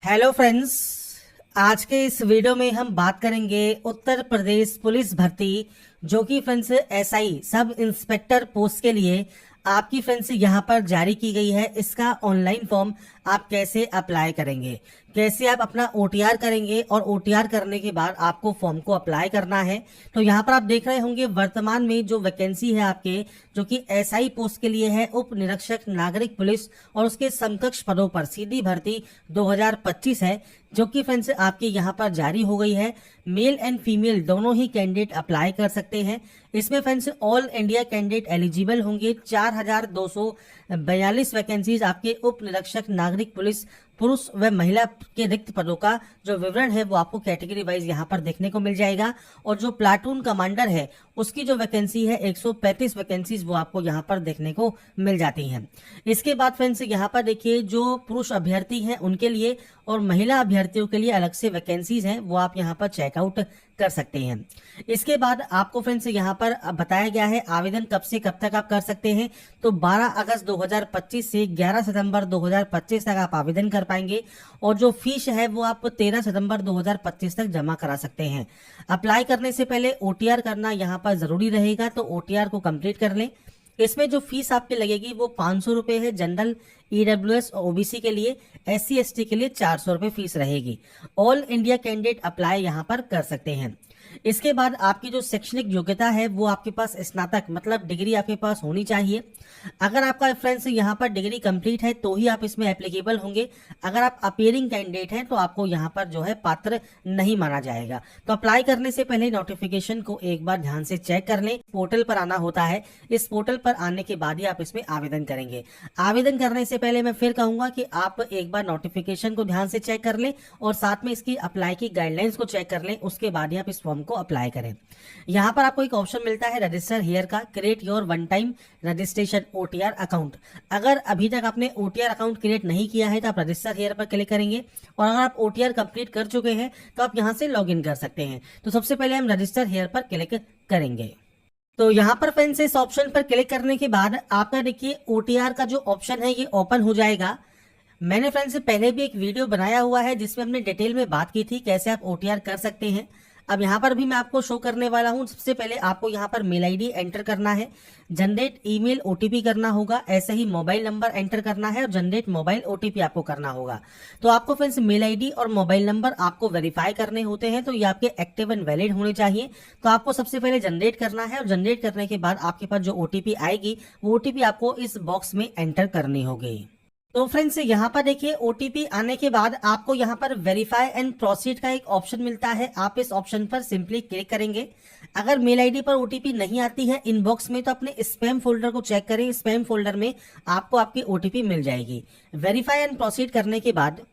Hello friends. आज के इस वीडियो में हम बात करेंगे उत्तर प्रदेश पुलिस भर्ती जो कि friends SI sub inspector post के लिए आपकी फ्रेंड्स यहाँ पर जारी की गई है। इसका ऑनलाइन फॉर्म आप कैसे अप्लाई करेंगे, कैसे आप अपना ओटीआर करेंगे और ओटीआर करने के बाद आपको फॉर्म को अप्लाई करना है। तो यहाँ पर आप देख रहे होंगे वर्तमान में जो वैकेंसी है आपके, जो कि एसआई पोस्ट के लिए है, उप निरीक्षक नागरिक पुलिस और उसके समकक्ष पदों पर सीधी भर्ती 2025 है, जो कि फ्रेंड्स आपकी यहाँ पर जारी हो गई है। मेल एंड फीमेल दोनों ही कैंडिडेट अप्लाई कर सकते हैं। इसमें friends all India candidate eligible होंगे। 4242 वैकेंसीज आपके उप निरीक्षक नागरिक पुलिस पुरुष व महिला के रिक्त पदों का जो विवरण है वो आपको कैटेगरी वाइज यहाँ पर देखने को मिल जाएगा। और जो प्लाटून कमांडर है उसकी जो वैकेंसी है 135 वैकेंसीज वो आपको यहाँ पर देखने को मिल जाती हैं। इसके बाद फ्रेंड्स यहाँ पर देखिए जो पुरुष अभ्यर्थी हैं उनके लिए और महिला अभ्यर्थियों के लिए अलग से वैकेंसीज हैं, वो आप यहाँ पर चेकआउट कर सकते हैं। इसके बाद आपको फ्रेंड्स यहाँ पर बताया गया है आवेदन कब से कब तक आप कर सकते हैं। तो 12 अगस्त 2025 से 11 सितंबर 2025 तक आप आवेदन कर पाएंगे और जो फीस है वो आप 13 सितंबर 2025 तक जमा करा सकते हैं। अप्लाई करने से पहले ओटीआर करना यहाँ पर जरूरी रहेगा, तो ओटीआर को कंप्लीट कर लें। इसमें जो फीस आपकी लगेगी वो 500 रुपये है जनरल, ईडब्ल्यूएस और ओबीसी के लिए। एससी एसटी के लिए 400 रुपये फीस रहेगी। ऑल इंडिया कैंडिडेट अप्लाई यहाँ पर कर सकते हैं। इसके बाद आपकी जो शैक्षणिक योग्यता है वो आपके पास स्नातक मतलब डिग्री आपके पास होनी चाहिए। अगर आपका फ्रेंड्स यहाँ पर डिग्री कंप्लीट है तो ही आप इसमें एप्लीकेबल होंगे। अगर आप अपीयरिंग कैंडिडेट हैं तो आपको यहाँ पर जो है पात्र नहीं माना जाएगा। तो अप्लाई करने से पहले नोटिफिकेशन को एक बार ध्यान से चेक कर लें। पोर्टल पर आना होता है, इस पोर्टल पर आने के बाद ही आप इसमें आवेदन करेंगे। आवेदन करने से पहले मैं फिर कहूंगा कि आप एक बार नोटिफिकेशन को ध्यान से चेक कर लें और साथ में इसकी अप्लाई की गाइडलाइंस को चेक कर लें, उसके बाद ही आप इस फॉर्म को अप्लाई करें। यहाँ पर आपको एक ऑप्शन मिलता है रजिस्टर हियर का, create your one time registration OTR account. अगर अभी तक आपने ओटीआर अकाउंट क्रिएट नहीं किया है तो आप रजिस्टर हियर पर क्लिक करेंगे और अगर आप ओटीआर कंप्लीट कर चुके हैं तो आप यहाँ से लॉग इन कर सकते हैं। तो सबसे पहले हम रजिस्टर हियर पर क्लिक करेंगे। तो यहाँ पर फ्रेंड्स इस ऑप्शन पर क्लिक करने के बाद आपका देखिए ओटीआर का जो ऑप्शन है ये ओपन हो जाएगा। मैंने फ्रेंड्स पहले भी एक वीडियो बनाया हुआ है जिसमें हमने डिटेल में बात की थी कैसे आप ओटीआर कर सकते हैं। अब यहाँ पर भी मैं आपको शो करने वाला हूँ। सबसे पहले आपको यहाँ पर मेल आईडी एंटर करना है, जनरेट ईमेल ओटीपी करना होगा, ऐसे ही मोबाइल नंबर एंटर करना है और जनरेट मोबाइल ओटीपी आपको करना होगा। तो आपको फ्रेंड्स मेल आईडी और मोबाइल नंबर आपको वेरीफाई करने होते हैं, तो ये आपके एक्टिव एंड वैलिड होने चाहिए। तो आपको सबसे पहले जनरेट करना है और जनरेट करने के बाद आपके पास जो ओटीपी आएगी वो ओटीपी आपको इस बॉक्स में एंटर करनी होगी। तो फ्रेंड्स यहाँ पर देखिए ओटीपी आने के बाद आपको यहाँ पर वेरीफाई एंड प्रोसीड का एक ऑप्शन मिलता है। आप इस ऑप्शन पर सिंपली क्लिक करेंगे। अगर मेल आईडी पर ओटीपी नहीं आती है इनबॉक्स में तो अपने स्पैम फोल्डर को चेक करें, स्पैम फोल्डर में आपको आपकी ओटीपी मिल जाएगी। वेरीफाई एंड प्रोसीड करने के बाद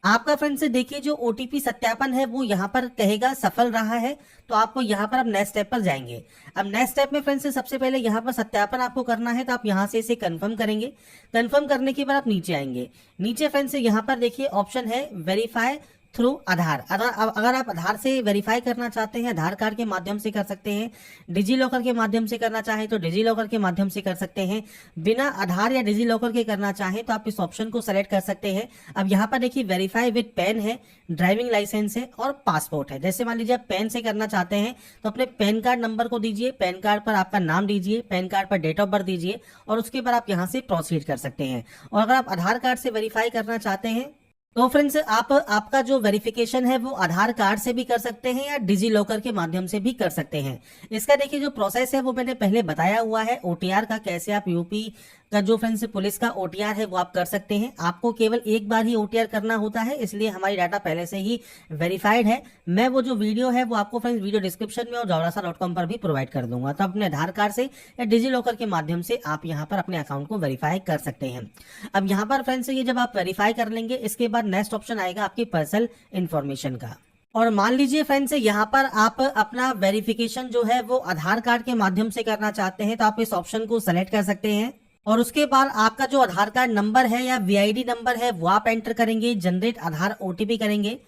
आपका फ्रेंड्स देखिए जो ओटीपी सत्यापन है वो यहाँ पर कहेगा सफल रहा है। तो आपको यहाँ पर अब नेक्स्ट स्टेप पर जाएंगे। अब नेक्स्ट स्टेप में फ्रेंड्स सबसे पहले यहाँ पर सत्यापन आपको करना है, तो आप यहाँ से इसे कंफर्म करेंगे। कंफर्म करने के बाद आप नीचे आएंगे। नीचे फ्रेंड्स यहाँ पर देखिए ऑप्शन है वेरीफाई थ्रू आधार। अगर आप आधार से वेरीफाई करना चाहते हैं आधार कार्ड के माध्यम से कर सकते हैं, डिजी लॉकर के माध्यम से करना चाहें तो डिजी लॉकर के माध्यम से कर सकते हैं, बिना आधार या डिजी लॉकर के करना चाहें तो आप इस ऑप्शन को सेलेक्ट कर सकते हैं। अब यहाँ पर देखिए वेरीफाई विद पेन है, ड्राइविंग लाइसेंस है और पासपोर्ट है। जैसे मान लीजिए आप पेन से करना चाहते हैं तो अपने पैन कार्ड नंबर को दीजिए, पैन कार्ड पर आपका नाम दीजिए, पैन कार्ड पर डेट ऑफ बर्थ दीजिए और उसके बाद आप यहाँ से प्रोसीड कर सकते हैं। और अगर आप आधार कार्ड से वेरीफाई करना चाहते हैं तो फ्रेंड्स आपका जो वेरिफिकेशन है वो आधार कार्ड से भी कर सकते हैं या डिजी लॉकर के माध्यम से भी कर सकते हैं। इसका देखिए जो प्रोसेस है वो मैंने पहले बताया हुआ है ओटीआर का, कैसे आप यूपी का जो फ्रेंड्स पुलिस का ओटीआर है वो आप कर सकते हैं। आपको केवल एक बार ही ओटीआर करना होता है, इसलिए हमारी डाटा पहले से ही वेरीफाइड है। मैं वो जो वीडियो है वो आपको फ्रेंड्स वीडियो डिस्क्रिप्शन में और जावरासा.com पर भी प्रोवाइड कर दूंगा। तो अपने आधार कार्ड से या डिजी लॉकर के माध्यम से आप यहाँ पर अपने अकाउंट को वेरीफाई कर सकते हैं। अब यहाँ पर फ्रेंड्स ये जब आप वेरीफाई कर लेंगे इसके बाद नेक्स्ट ऑप्शन आएगा आपकी पर्सनल इन्फॉर्मेशन का। और मान लीजिए फ्रेंड्स यहाँ पर आप अपना वेरिफिकेशन जो है वो आधार कार्ड के माध्यम से करना चाहते हैं तो आप इस ऑप्शन को सेलेक्ट कर सकते हैं और उसके बाद आपका जो आधार कार्ड नंबर है या वीआईडी नंबर है वो आप एंटर करेंगे, जनरेट आधार ओटीपी करेंगे।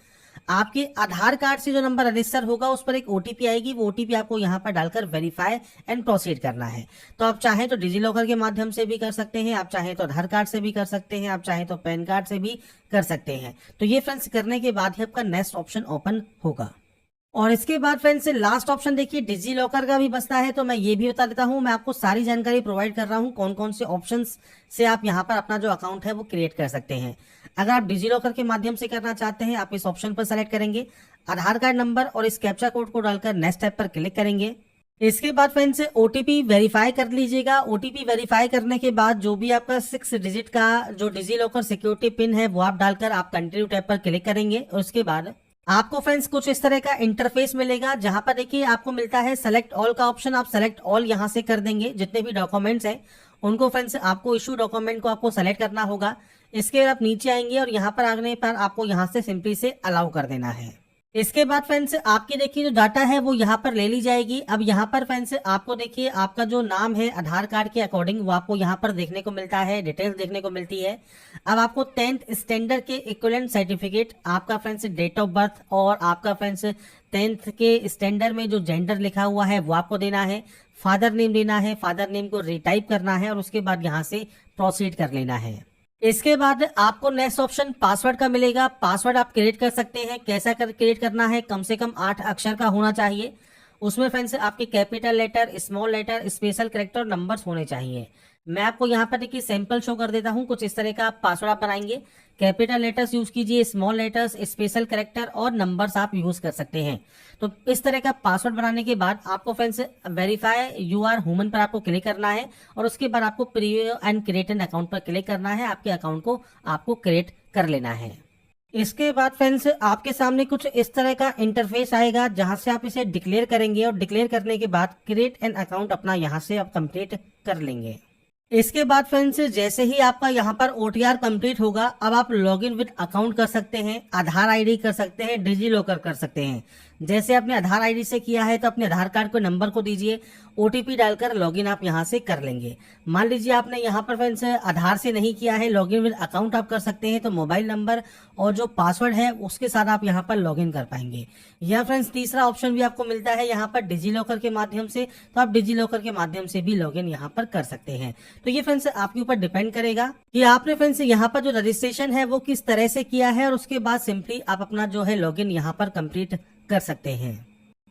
आपके आधार कार्ड से जो नंबर रजिस्टर होगा उस पर एक ओटीपी आएगी, वो ओटीपी आपको यहाँ पर डालकर वेरीफाई एंड प्रोसीड करना है। तो आप चाहें तो डिजी लॉकर के माध्यम से भी कर सकते हैं, आप चाहें तो आधार कार्ड से भी कर सकते हैं, आप चाहें तो पैन कार्ड से भी कर सकते हैं। तो ये फ्रेंड्स करने के बाद ही आपका नेक्स्ट ऑप्शन ओपन होगा। और इसके बाद फ्रेंड्स लास्ट ऑप्शन देखिए डिजी लॉकर का भी बचता है, तो मैं ये भी बता देता हूँ। मैं आपको सारी जानकारी प्रोवाइड कर रहा हूँ कौन कौन से ऑप्शंस से आप यहाँ पर अपना जो अकाउंट है वो क्रिएट कर सकते हैं। अगर आप डिजी लॉकर के माध्यम से करना चाहते हैं, आप इस ऑप्शन पर सेलेक्ट करेंगे, आधार कार्ड नंबर और इस कैप्चा कोड को डालकर नेक्स्ट स्टेप पर क्लिक करेंगे। इसके बाद फ्रेंड्स ओटीपी वेरीफाई कर लीजिएगा। ओटीपी वेरीफाई करने के बाद जो भी आपका 6 डिजिट का जो डिजी लॉकर सिक्योरिटी पिन है वो आप डालकर आप कंटिन्यू टैब पर क्लिक करेंगे। और उसके बाद आपको फ्रेंड्स कुछ इस तरह का इंटरफेस मिलेगा, जहां पर देखिए आपको मिलता है सेलेक्ट ऑल का ऑप्शन। आप सेलेक्ट ऑल यहां से कर देंगे, जितने भी डॉक्यूमेंट्स हैं उनको फ्रेंड्स आपको इशू डॉक्यूमेंट को आपको सेलेक्ट करना होगा। इसके बाद आप नीचे आएंगे और यहाँ पर आने पर आपको यहाँ से सिंपली से अलाउ कर देना है। इसके बाद फ्रेंड्स आपकी देखिए जो डाटा है वो यहाँ पर ले ली जाएगी। अब यहाँ पर फ्रेंड्स आपको देखिए आपका जो नाम है आधार कार्ड के अकॉर्डिंग वो आपको यहाँ पर देखने को मिलता है, डिटेल्स देखने को मिलती है। अब आपको 10th स्टैंडर्ड के इक्विवेलेंट सर्टिफिकेट, आपका फ्रेंड्स डेट ऑफ बर्थ और आपका फ्रेंड्स 10th के स्टैंडर्ड में जो जेंडर लिखा हुआ है वो आपको देना है। फादर नेम देना है, फादर नेम को रिटाइप करना है और उसके बाद यहाँ से प्रोसीड कर लेना है। इसके बाद आपको नेक्स्ट ऑप्शन पासवर्ड का मिलेगा। पासवर्ड आप क्रिएट कर सकते हैं। कैसा क्रिएट करना है, कम से कम 8 अक्षर का होना चाहिए। उसमें फ्रेंड्स आपके capital letter, small letter, special character, numbers होने चाहिए। मैं आपको यहाँ पर देखिए सैंपल शो कर देता हूँ। कुछ इस तरह का पासवर्ड आप बनाएंगे। कैपिटल लेटर्स यूज कीजिए, स्मॉल लेटर्स, स्पेशल कैरेक्टर और नंबर्स आप यूज कर सकते हैं। तो इस तरह का पासवर्ड बनाने के बाद आपको friends verify you are human पर आपको क्लिक करना है और उसके बाद आपको preview and create an account पर क्लिक करना है। आपके अकाउंट को आपको क्रिएट कर लेना है। इसके बाद फ्रेंड्स आपके सामने कुछ इस तरह का इंटरफेस आएगा, जहां से आप इसे डिक्लेयर करेंगे और डिक्लेयर करने के बाद क्रिएट एन अकाउंट अपना यहां से आप कंप्लीट कर लेंगे। इसके बाद फ्रेंड्स जैसे ही आपका यहाँ पर OTR कंप्लीट होगा, अब आप लॉगिन विद अकाउंट कर सकते हैं, आधार आईडी कर सकते हैं, डिजी लॉकर कर सकते हैं। जैसे आपने आधार आईडी से किया है तो अपने आधार कार्ड को नंबर को दीजिए, OTP डालकर लॉगिन आप यहाँ से कर लेंगे। मान लीजिए आपने यहाँ पर फ्रेंड्स आधार से नहीं किया है, लॉगिन विद अकाउंट आप कर सकते हैं, तो मोबाइल नंबर और जो पासवर्ड है उसके साथ आप यहाँ पर लॉगिन कर पाएंगे। या फ्रेंड्स तीसरा ऑप्शन भी आपको मिलता है यहाँ पर डिजी लॉकर के माध्यम से, तो आप डिजी लॉकर के माध्यम से भी लॉगिन यहाँ पर कर सकते हैं। तो ये फ्रेंड्स आपके ऊपर डिपेंड करेगा कि आपने फ्रेंड्स यहाँ पर जो रजिस्ट्रेशन है वो किस तरह से किया है और उसके बाद सिंपली आप अपना जो है लॉगिन यहाँ पर कंप्लीट कर सकते हैं।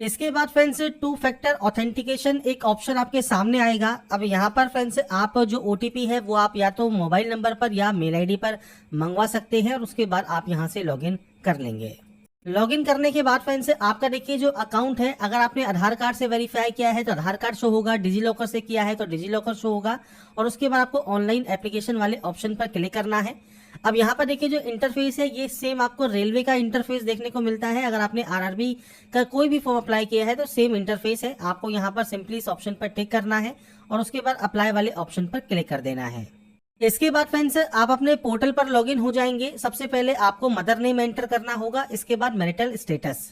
इसके बाद फ्रेंड्स 2 फैक्टर ऑथेंटिकेशन एक ऑप्शन आपके सामने आएगा। अब यहाँ पर फ्रेंड्स आप जो OTP है वो आप या तो मोबाइल नंबर पर या मेल आईडी पर मंगवा सकते हैं और उसके बाद आप यहाँ से लॉगिन कर लेंगे। लॉगिन करने के बाद फ्रेंड्स आपका देखिए जो अकाउंट है, अगर आपने आधार कार्ड से वेरीफाई किया है तो आधार कार्ड शो होगा, डिजी लॉकर से किया है तो डिजी लॉकर शो होगा और उसके बाद आपको ऑनलाइन एप्लीकेशन वाले ऑप्शन पर क्लिक करना है। अब यहाँ पर देखिए जो इंटरफेस है ये सेम आपको रेलवे का इंटरफेस देखने को मिलता है। अगर आपने RRB का कोई भी फॉर्म अप्लाई किया है तो सेम इंटरफेस है। आपको यहाँ पर सिंपली इस ऑप्शन पर टिक करना है और उसके बाद अप्लाई वाले ऑप्शन पर क्लिक कर देना है। इसके बाद फ्रेंड्स आप अपने पोर्टल पर लॉगिन हो जाएंगे। सबसे पहले आपको मदर नेम एंटर करना होगा, इसके बाद मैरिटल स्टेटस।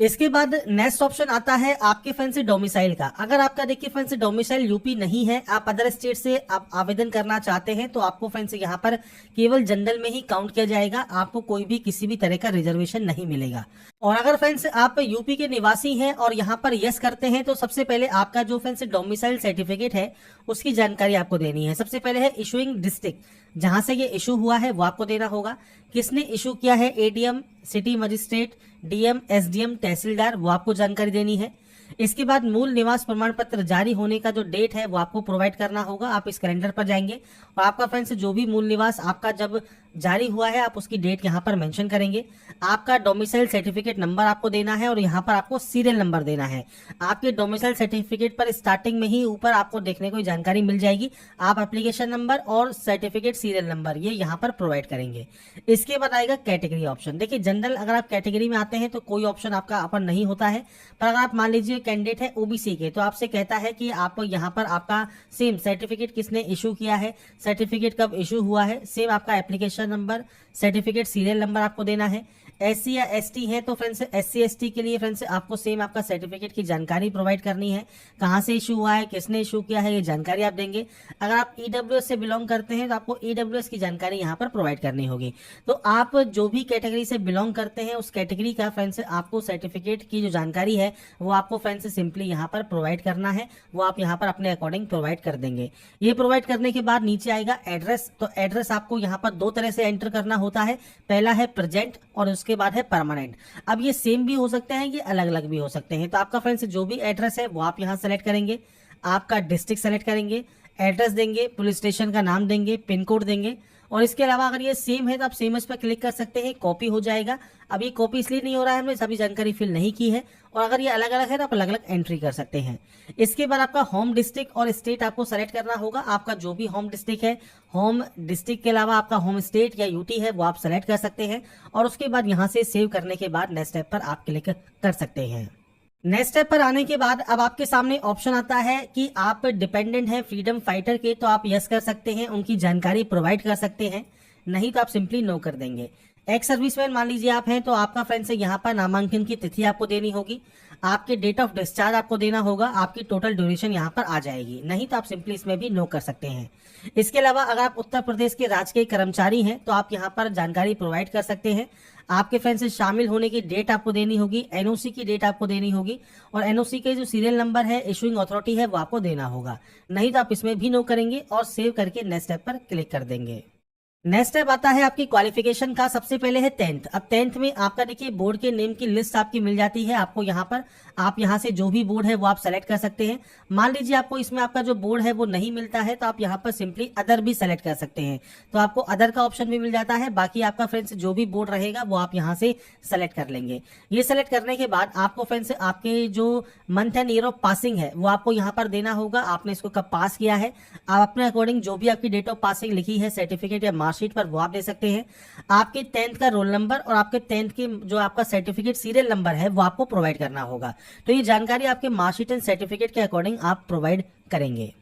इसके बाद नेक्स्ट ऑप्शन आता है आपके फ्रेंड्स डोमिसाइल का। अगर आपका देखिए फ्रेंड्स डोमिसाइल यूपी नहीं है, आप अदर स्टेट से आप आवेदन करना चाहते हैं तो आपको फ्रेंड्स यहाँ पर केवल जनरल में ही काउंट किया जाएगा, आपको कोई भी किसी भी तरह का रिजर्वेशन नहीं मिलेगा। और अगर फ्रेंड्स आप यूपी के निवासी हैं और यहाँ पर यस करते हैं तो सबसे पहले आपका जो फ्रेंड्स डोमिसाइल सर्टिफिकेट है उसकी जानकारी आपको देनी है। सबसे पहले है इशूइंग डिस्ट्रिक्ट, जहां से ये इशू हुआ है वो आपको देना होगा। किसने इशू किया है, ADM, city magistrate, DM, SDM, तहसीलदार, वो आपको जानकारी देनी है। इसके बाद मूल निवास प्रमाण पत्र जारी होने का जो डेट है वो आपको प्रोवाइड करना होगा। आप इस कैलेंडर पर जाएंगे और आपका फ्रेंड्स जो भी मूल निवास आपका जब जारी हुआ है आप उसकी डेट यहाँ पर मेंशन करेंगे। आपका डोमिसाइल सर्टिफिकेट नंबर आपको देना है और यहाँ पर आपको सीरियल नंबर देना है। आपके डोमिसाइल सर्टिफिकेट पर स्टार्टिंग में ही ऊपर आपको देखने को जानकारी मिल जाएगी। आप एप्लीकेशन नंबर और सर्टिफिकेट सीरियल नंबर ये यहाँ पर प्रोवाइड करेंगे। इसके बाद आएगा कैटेगरी ऑप्शन। देखिए जनरल अगर आप कैटेगरी में आते हैं तो कोई ऑप्शन आपका अपन नहीं होता है, पर अगर आप मान लीजिए कैंडिडेट है OBC के तो आपसे कहता है कि आप यहाँ पर आपका सेम सर्टिफिकेट किसने इशू किया है, सर्टिफिकेट कब इशू हुआ है, सेम आपका application number, certificate serial number आपको देना है। SC या ST है तो फ्रेंड्स SC ST के लिए फ्रेंड्स आपको सेम आपका सर्टिफिकेट की जानकारी प्रोवाइड करनी है, कहाँ से इशू हुआ है, किसने इशू किया है, ये जानकारी आप देंगे। अगर आप EWS से बिलोंग करते हैं तो आपको EWS की जानकारी यहाँ पर प्रोवाइड करनी होगी। तो आप जो भी कैटेगरी से बिलोंग करते हैं उस कैटेगरी का फ्रेंड्स आपको सर्टिफिकेट की जो जानकारी है वो आपको फ्रेंड्स सिंपली यहाँ पर प्रोवाइड करना है, वो आप यहाँ पर अपने अकॉर्डिंग प्रोवाइड कर देंगे। ये प्रोवाइड करने के बाद नीचे आएगा एड्रेस। तो एड्रेस आपको यहाँ पर दो तरह से एंटर करना होता है, पहला है प्रेजेंट और उसके बाद है परमानेंट। अब ये सेम भी हो सकते हैं, ये अलग अलग भी हो सकते हैं। तो आपका फ्रेंड्स जो भी एड्रेस है वो आप यहाँ सेलेक्ट करेंगे, आपका डिस्ट्रिक्ट सेलेक्ट करेंगे, एड्रेस देंगे, पुलिस स्टेशन का नाम देंगे, पिन कोड देंगे और इसके अलावा अगर ये सेम है तो आप सेम इस पर क्लिक कर सकते हैं, कॉपी हो जाएगा। अब ये कॉपी इसलिए नहीं हो रहा है, हमने सभी जानकारी फिल नहीं की है। और अगर ये अलग अलग है तो आप अलग अलग एंट्री कर सकते हैं। इसके बाद आपका होम डिस्ट्रिक्ट और स्टेट आपको सेलेक्ट करना होगा। आपका जो भी होम डिस्ट्रिक्ट है, होम डिस्ट्रिक्ट के अलावा आपका होम स्टेट या यूटी है वो आप सेलेक्ट कर सकते हैं और उसके बाद यहाँ से सेव करने के बाद नेक्स्ट स्टेप पर आप क्लिक कर सकते हैं। नेक्स्ट स्टेप पर आने के बाद अब आपके सामने ऑप्शन आता है कि आप डिपेंडेंट हैं फ्रीडम फाइटर के, तो आप यस कर सकते हैं, उनकी जानकारी प्रोवाइड कर सकते हैं, नहीं तो आप सिंपली नो कर देंगे। एक्स सर्विसमैन मान लीजिए आप हैं तो आपका फ्रेंड्स यहाँ पर नामांकन की तिथि आपको देनी होगी, आपके डेट ऑफ डिस्चार्ज आपको देना होगा, आपकी टोटल ड्यूरेशन यहाँ पर आ जाएगी, नहीं तो आप सिंपली इसमें भी नो कर सकते हैं। इसके अलावा अगर आप उत्तर प्रदेश के राज्य के कर्मचारी हैं तो आप यहाँ पर जानकारी प्रोवाइड कर सकते हैं। आपके फ्रेंड्स से शामिल होने की डेट आपको देनी होगी, एनओसी की डेट आपको देनी होगी और एनओसी के जो सीरियल नंबर है, इशूइंग अथॉरिटी है वो आपको देना होगा, नहीं तो आप इसमें भी नो करेंगे और सेव करके नेक्स्ट स्टेप पर क्लिक कर देंगे। नेक्स्ट स्टेप आता है आपकी क्वालिफिकेशन का। सबसे पहले है 10th। अब 10th में आपका देखिए बोर्ड के नेम की लिस्ट आपकी मिल जाती है आपको यहाँ पर। आप यहाँ से जो भी बोर्ड है वो आप सेलेक्ट कर सकते हैं। मान लीजिए आपको इसमें आपका जो बोर्ड है वो नहीं मिलता है तो आप यहाँ पर सिंपली अदर भी सेलेक्ट कर सकते हैं, तो आपको अदर का ऑप्शन भी मिल जाता है। बाकी आपका फ्रेंड्स जो भी बोर्ड रहेगा वो आप यहाँ से सेलेक्ट कर लेंगे। ये सेलेक्ट करने के बाद आपको फ्रेंड्स आपके जो month and year of passing है वो आपको यहाँ पर देना होगा, आपने इसको कब पास किया है। आप अपने अकॉर्डिंग जो भी आपकी डेट ऑफ पासिंग लिखी है सर्टिफिकेट या मार्कशीट पर वो आप दे सकते हैं। आपके 10th का रोल नंबर और आपके 10th की जो आपका सर्टिफिकेट सीरियल नंबर है वो आपको प्रोवाइड करना होगा। तो ये जानकारी आपके मार्कशीट एंड सर्टिफिकेट के अकॉर्डिंग आप प्रोवाइड करेंगे।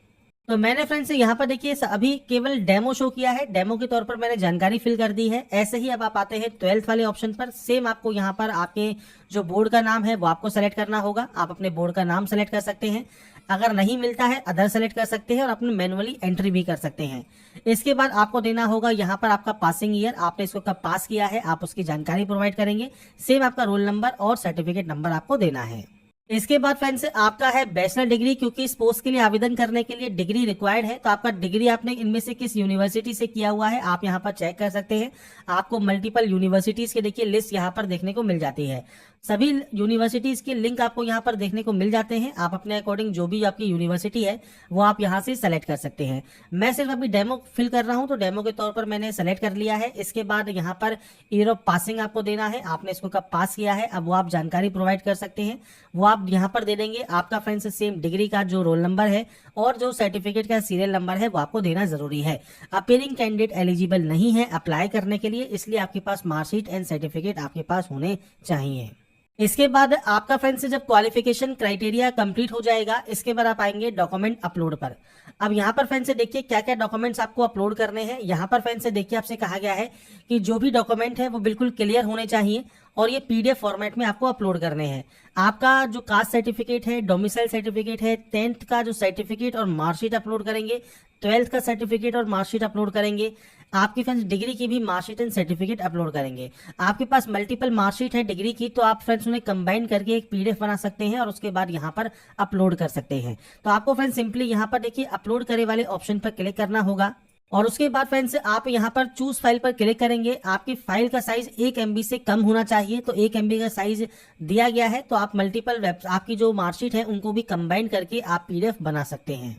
तो मैंने फ्रेंड्स यहाँ पर देखिए अभी केवल डेमो शो किया है, डेमो के तौर पर मैंने जानकारी फिल कर दी है। ऐसे ही अब आप आते हैं 12th वाले ऑप्शन पर। सेम आपको यहाँ पर आपके जो बोर्ड का नाम है वो आपको सेलेक्ट करना होगा। आप अपने बोर्ड का नाम सेलेक्ट कर सकते हैं, अगर नहीं मिलता है अदर सेलेक्ट कर सकते हैं और अपने मैनुअली एंट्री भी कर सकते हैं। इसके बाद आपको देना होगा यहाँ पर आपका पासिंग ईयर, आपने इसको कब पास किया है आप उसकी जानकारी प्रोवाइड करेंगे। सेम आपका रोल नंबर और सर्टिफिकेट नंबर आपको देना है। इसके बाद फ्रेंड्स आपका है बैचलर डिग्री, क्योंकि इस पोस्ट के लिए आवेदन करने के लिए डिग्री रिक्वायर्ड है। तो आपका डिग्री आपने इनमें से किस यूनिवर्सिटी से किया हुआ है आप यहाँ पर चेक कर सकते हैं। आपको मल्टीपल यूनिवर्सिटीज के देखिए लिस्ट यहाँ पर देखने को मिल जाती है। सभी यूनिवर्सिटीज के लिंक आपको यहाँ पर देखने को मिल जाते हैं। आप अपने अकॉर्डिंग जो भी आपकी यूनिवर्सिटी है वो आप यहाँ से सेलेक्ट कर सकते हैं। मैं सिर्फ अभी डेमो फिल कर रहा हूँ तो डेमो के तौर पर मैंने सेलेक्ट कर लिया है। इसके बाद यहाँ पर ईयर ऑफ पासिंग आपको देना है, आपने इसको कब पास किया है अब वो आप जानकारी प्रोवाइड कर सकते हैं, वो आप यहाँ पर दे देंगे। आपका फ्रेंड्स सेम डिग्री का जो रोल नंबर है और जो सर्टिफिकेट का सीरियल नंबर है वो आपको देना जरूरी है। अपीयरिंग कैंडिडेट एलिजिबल नहीं है अप्लाई करने के लिए, इसलिए आपके पास मार्कशीट एंड सर्टिफिकेट आपके पास होने चाहिए। इसके बाद आपका फ्रेंड्स जब क्वालिफिकेशन क्राइटेरिया कंप्लीट हो जाएगा इसके बाद आप आएंगे डॉक्यूमेंट अपलोड पर। अब यहाँ पर फ्रेंड्स देखिए क्या क्या डॉक्यूमेंट्स आपको अपलोड करने हैं। यहाँ पर फ्रेंड्स देखिए आपसे कहा गया है कि जो भी डॉक्यूमेंट है वो बिल्कुल क्लियर होने चाहिए और ये पीडीएफ फॉर्मेट में आपको अपलोड करने हैं। आपका जो कास्ट सर्टिफिकेट है, डोमिसाइल सर्टिफिकेट है, 10th का जो सर्टिफिकेट और मार्कशीट अपलोड करेंगे, 12th का सर्टिफिकेट और मार्कशीट अपलोड करेंगे, आपकी फ्रेंड्स डिग्री की भी मार्कशीट एंड सर्टिफिकेट अपलोड करेंगे। आपके पास मल्टीपल मार्कशीट है डिग्री की तो आप फ्रेंड्स उन्हें कंबाइन करके एक पीडीएफ बना सकते हैं और उसके बाद यहाँ पर अपलोड कर सकते हैं। तो आपको फ्रेंड्स सिंपली यहाँ पर देखिए अपलोड करे वाले ऑप्शन पर क्लिक करना होगा और उसके बाद फ्रेंड्स आप यहाँ पर चूज फाइल पर क्लिक करेंगे। आपकी फाइल का साइज 1 MB से कम होना चाहिए, तो 1 MB का साइज दिया गया है। तो आप मल्टीपल आपकी जो मार्कशीट है उनको भी कंबाइन करके आप पीडीएफ बना सकते हैं।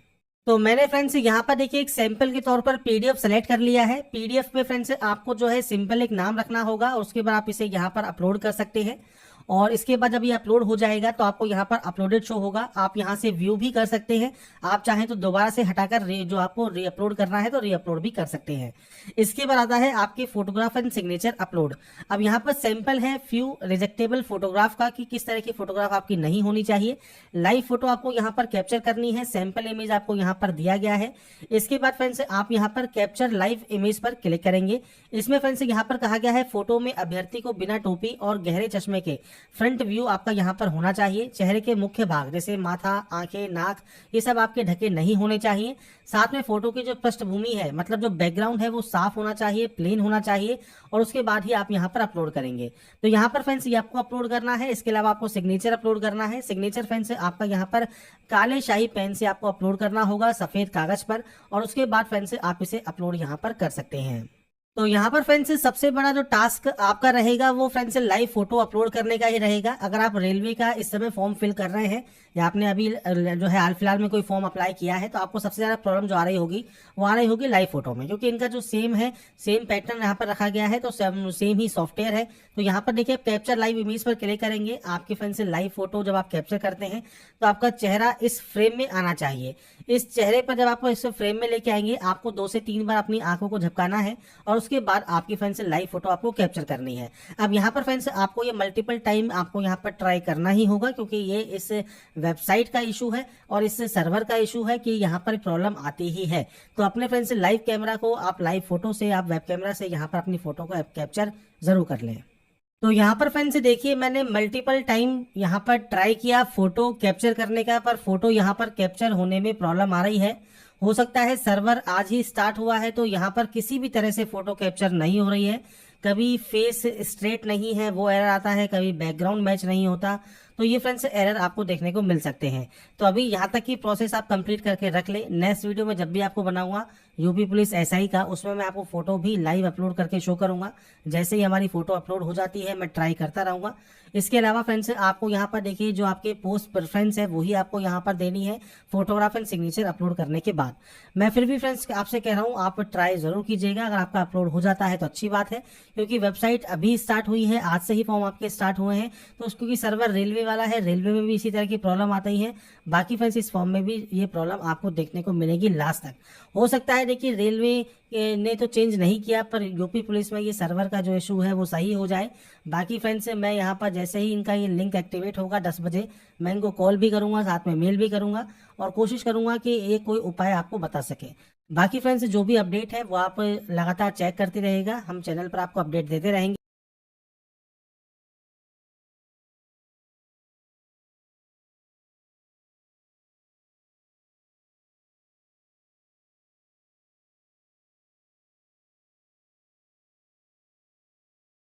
तो मैंने फ्रेंड्स यहाँ पर देखिए एक सैंपल के तौर पर पीडीएफ सेलेक्ट कर लिया है। पीडीएफ पे फ्रेंड्स आपको जो है सिंपल एक नाम रखना होगा और उसके बाद आप इसे यहाँ पर अपलोड कर सकते हैं और इसके बाद जब ये अपलोड हो जाएगा तो आपको यहाँ पर अपलोडेड शो होगा। आप यहाँ से व्यू भी कर सकते हैं, आप चाहें तो दोबारा से हटाकर जो आपको री अपलोड करना है तो री अपलोड भी कर सकते हैं। इसके बाद आता है आपके फोटोग्राफ एंड सिग्नेचर अपलोड। अब यहाँ पर सैंपल है फ्यू रिजेक्टेबल फोटोग्राफ का कि किस तरह की फोटोग्राफ आपकी नहीं होनी चाहिए। लाइव फोटो आपको यहाँ पर कैप्चर करनी है, सैंपल इमेज आपको यहाँ पर दिया गया है। इसके बाद फ्रेंड्स आप यहाँ पर कैप्चर लाइव इमेज पर क्लिक करेंगे। इसमें फ्रेंड्स यहाँ पर कहा गया है फोटो में अभ्यर्थी को बिना टोपी और गहरे चश्मे के फ्रंट व्यू आपका यहाँ पर होना चाहिए। चेहरे के मुख्य भाग जैसे माथा, आंखें, नाक, ये सब आपके ढके नहीं होने चाहिए। साथ में फोटो की जो पृष्ठभूमि है, मतलब जो बैकग्राउंड है, वो साफ होना चाहिए, प्लेन होना चाहिए, और उसके बाद ही आप यहाँ पर अपलोड करेंगे। तो यहाँ पर फ्रेंड्स ये आपको अपलोड करना है। इसके अलावा आपको सिग्नेचर अपलोड करना है। सिग्नेचर फ्रेंड्स आपका यहाँ पर काले शाही पेन से आपको अपलोड करना होगा सफेद कागज पर, और उसके बाद फ्रेंड्स आप इसे अपलोड यहाँ पर कर सकते हैं। तो यहाँ पर फ्रेंड्स सबसे बड़ा जो टास्क आपका रहेगा वो फ्रेंड्स लाइव फोटो अपलोड करने का ही रहेगा। अगर आप रेलवे का इस समय फॉर्म फिल कर रहे हैं या आपने अभी जो है हाल फिलहाल में कोई फॉर्म अप्लाई किया है, तो आपको सबसे ज़्यादा प्रॉब्लम जो आ रही होगी वो आ रही होगी लाइव फोटो में, क्योंकि इनका जो सेम है, सेम पैटर्न यहाँ पर रखा गया है, तो सेम ही सॉफ्टवेयर है। तो यहाँ पर देखिए कैप्चर लाइव इमेज पर क्लिक करेंगे। आपके फ्रेंड्स लाइव फोटो जब आप कैप्चर करते हैं तो आपका चेहरा इस फ्रेम में आना चाहिए। इस चेहरे पर जब आपको इस फ्रेम में लेके आएंगे, आपको 2 से 3 बार अपनी आंखों को झपकाना है और उसके बाद आपकी फ्रेंड्स लाइव फोटो आपको कैप्चर करनी है। अब यहाँ पर फ्रेंड्स आपको ये मल्टीपल टाइम आपको यहाँ पर ट्राई करना ही होगा, क्योंकि ये इस वेबसाइट का इशू है और इस सर्वर का इशू है कि यहाँ पर प्रॉब्लम आती ही है। तो अपने फ्रेंड्स लाइव कैमरा को आप लाइव फोटो से, आप वेब कैमरा से यहाँ पर अपनी फोटो को कैप्चर जरूर कर लें। तो यहाँ पर फ्रेंड्स देखिए मैंने मल्टीपल टाइम यहाँ पर ट्राई किया फोटो कैप्चर करने का, पर फोटो यहाँ पर कैप्चर होने में प्रॉब्लम आ रही है। हो सकता है सर्वर आज ही स्टार्ट हुआ है, तो यहाँ पर किसी भी तरह से फोटो कैप्चर नहीं हो रही है। कभी फेस स्ट्रेट नहीं है, वो एरर आता है, कभी बैकग्राउंड मैच नहीं होता। तो ये फ्रेंड्स एरर आपको देखने को मिल सकते हैं। तो अभी यहाँ तक की प्रोसेस आप कंप्लीट करके रख ले। नेक्स्ट वीडियो में जब भी आपको बनाऊंगा यूपी पुलिस एसआई का, उसमें मैं आपको फोटो भी लाइव अपलोड करके शो करूंगा। जैसे ही हमारी फोटो अपलोड हो जाती है मैं ट्राई करता रहूंगा। इसके अलावा फ्रेंड्स आपको यहाँ पर देखिए जो आपके पोस्ट प्रेफरेंस है वही आपको यहाँ पर देनी है फोटोग्राफ एंड सिग्नेचर अपलोड करने के बाद। मैं फिर भी फ्रेंड्स आपसे कह रहा हूँ आप ट्राई जरूर कीजिएगा। अगर आपका अपलोड हो जाता है तो अच्छी बात है, क्योंकि वेबसाइट अभी स्टार्ट हुई है, आज से ही फॉर्म आपके स्टार्ट हुए हैं। तो क्योंकि सर्वर रेलवे वाला है, रेलवे में भी इसी तरह की प्रॉब्लम आती है। बाकी फ्रेंड्स इस फॉर्म में भी ये प्रॉब्लम आपको देखने को मिलेगी लास्ट तक। हो सकता है देखिए रेलवे ने तो चेंज नहीं किया, पर यूपी पुलिस में ये सर्वर का जो इशू है वो सही हो जाए। बाकी फ्रेंड्स मैं यहाँ पर जैसे ही इनका ये लिंक एक्टिवेट होगा 10 बजे, मैं इनको कॉल भी करूंगा, साथ में मेल भी करूंगा और कोशिश करूंगा कि ये कोई उपाय आपको बता सके। बाकी फ्रेंड्स जो भी अपडेट है वो आप लगातार चेक करते रहेगा, हम चैनल पर आपको अपडेट देते रहेंगे।